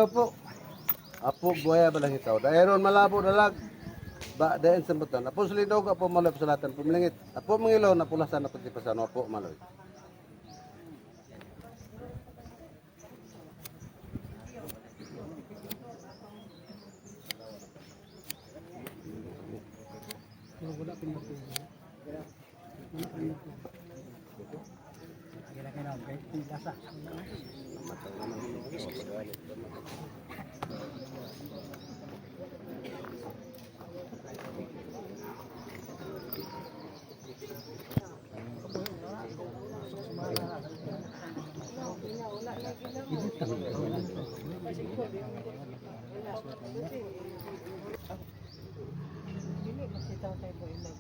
po. Apo buaya balang itaw. Dairon malabo dalag. Ba dayon sambutan. Apo sulindog apo maloy pasalatan pumlingit. Apo mangilaw na pulasan na pagtipasan apo maloy. Dili magsitaw tayo po ilag.